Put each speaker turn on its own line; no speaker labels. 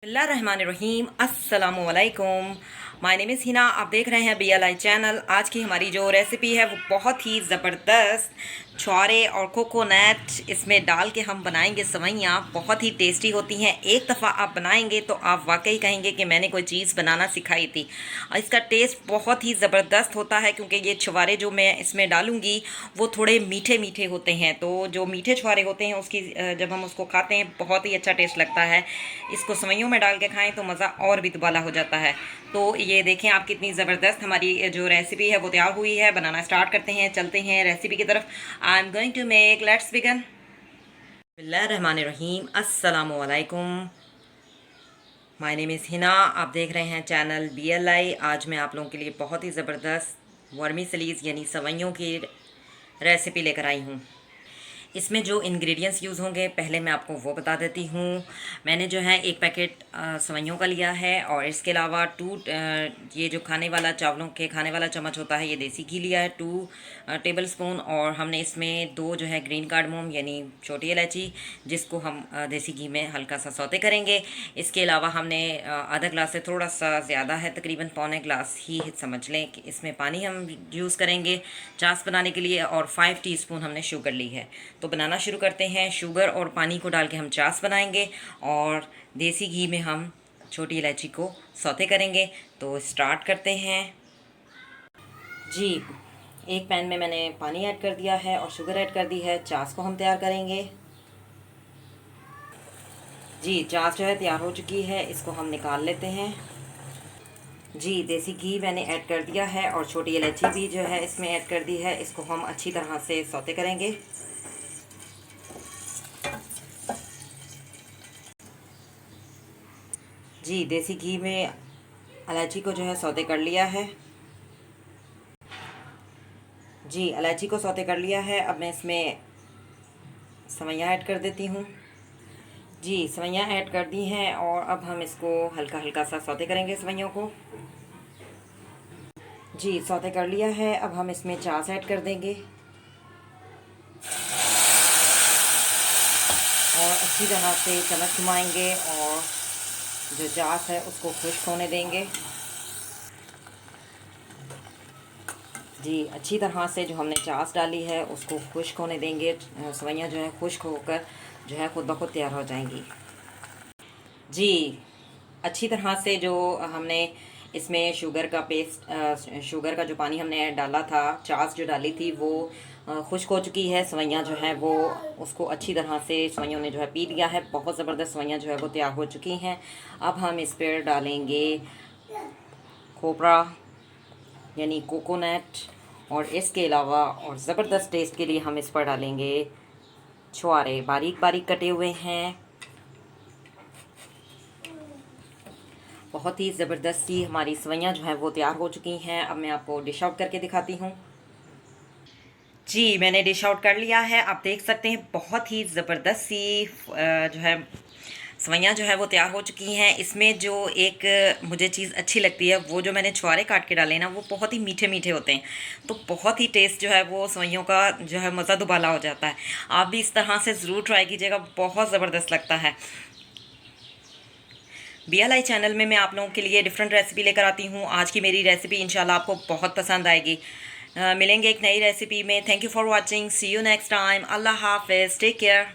बिस्मिल्लाहिर्रहमानिर्रहीम अस्सलामुअलैकुम। My name is Hina. आप देख रहे हैं BLI चैनल। आज की हमारी जो रेसिपी है वो बहुत ही ज़बरदस्त छुआरे और कोकोनट इसमें डाल के हम बनाएंगे सवैयाँ। बहुत ही टेस्टी होती हैं। एक दफ़ा आप बनाएंगे तो आप वाकई कहेंगे कि मैंने कोई चीज़ बनाना सिखाई थी। और इसका टेस्ट बहुत ही ज़बरदस्त होता है क्योंकि ये छुआरे जो मैं इसमें डालूँगी वो थोड़े मीठे मीठे होते हैं। तो जो मीठे छुआरे होते हैं उसकी जब हम उसको खाते हैं बहुत ही अच्छा टेस्ट लगता है। इसको सवैयों में डाल के खाएं तो मज़ा और भी दुबाला हो जाता है। तो ये देखें आप कितनी ज़बरदस्त हमारी जो रेसिपी है वो तैयार हुई है। बनाना स्टार्ट करते हैं, चलते हैं रेसिपी की तरफ। I am going to make, let's begin. बिस्मिल्लाहिर्रहमानिर्रहीम अस्सलामुअलैकुम। My name is Hina. आप देख रहे हैं चैनल BLI। आज मैं आप लोगों के लिए बहुत ही ज़बरदस्त वर्मीसेलीज़ यानी सवैयों की रेसिपी लेकर आई हूँ। इसमें जो इंग्रेडिएंट्स यूज़ होंगे पहले मैं आपको वो बता देती हूँ। मैंने जो है एक पैकेट सवैयों का लिया है और इसके अलावा ये जो खाने वाला चावलों के खाने वाला चम्मच होता है ये देसी घी लिया है 2 टेबल स्पून। और हमने इसमें 2 जो है ग्रीन कार्डमम यानी छोटी इलायची जिसको हम देसी घी में हल्का सा सौते करेंगे। इसके अलावा हमने आधा ग्लास से थोड़ा सा ज़्यादा है, तकरीबन पौने ग्लास ही समझ लें कि इसमें पानी हम यूज़ करेंगे चास बनाने के लिए। और 5 टीस्पून हमने शुगर ली है। तो बनाना शुरू करते हैं। शुगर और पानी को डाल के हम चास बनाएंगे और देसी घी में हम छोटी इलायची को सौते करेंगे। तो स्टार्ट करते हैं जी। एक पैन में मैंने पानी ऐड कर दिया है और शुगर ऐड कर दी है। चास को हम तैयार करेंगे जी। चास जो है तैयार हो चुकी है, इसको हम निकाल लेते हैं जी। देसी घी मैंने ऐड कर दिया है और छोटी इलायची भी जो है इसमें ऐड कर दी है। इसको हम अच्छी तरह से सौते करेंगे जी। देसी घी में इलायची को जो है सौते कर लिया है जी। इलायची को सौते कर लिया है। अब मैं इसमें सवैयाँ ऐड कर देती हूँ जी। सवैयाँ ऐड कर दी हैं और अब हम इसको हल्का हल्का सा सौते करेंगे सवैयों को जी। सौते कर लिया है। अब हम इसमें चास ऐड कर देंगे और अच्छी तरह से चम्मच घुमाएंगे और जो चास है उसको खुश्क होने देंगे जी। अच्छी तरह से जो हमने चास डाली है उसको खुश्क होने देंगे। सवैयाँ जो है खुश्क होकर जो है खुद ब खुद तैयार हो जाएंगी जी। अच्छी तरह से जो हमने इसमें शुगर का पेस्ट शुगर का जो पानी हमने डाला था, चास जो डाली थी वो खुश्क हो चुकी है। सवैयाँ जो है वो उसको अच्छी तरह से सवैयों ने जो है पी लिया है। बहुत ज़बरदस्त सवैयाँ जो है वो तैयार हो चुकी हैं। अब हम इस पर डालेंगे खोपरा यानी कोकोनट और इसके अलावा और ज़बरदस्त टेस्ट के लिए हम इस पर डालेंगे छुआरे बारीक बारीक कटे हुए हैं। बहुत ही ज़बरदस्त सी हमारी सवैयाँ जो हैं वो तैयार हो चुकी हैं। अब मैं आपको डिश आउट करके दिखाती हूँ जी। मैंने डिश आउट कर लिया है। आप देख सकते हैं बहुत ही ज़बरदस्त सी जो है सवैयाँ जो है वो तैयार हो चुकी हैं। इसमें जो एक मुझे चीज़ अच्छी लगती है वो जो मैंने छुआरे काट के डाले ना वो बहुत ही मीठे मीठे होते हैं। तो बहुत ही टेस्ट जो है वो सवैयों का जो है मज़ा दुबाला हो जाता है। आप भी इस तरह से ज़रूर ट्राई कीजिएगा, बहुत ज़बरदस्त लगता है। BLI चैनल में मैं आप लोगों के लिए डिफरेंट रेसिपी लेकर आती हूँ। आज की मेरी रेसिपी इंशाल्लाह आपको बहुत पसंद आएगी। मिलेंगे एक नई रेसिपी में। Thank you for watching. See you next time. अल्लाह हाफिज़। Take care.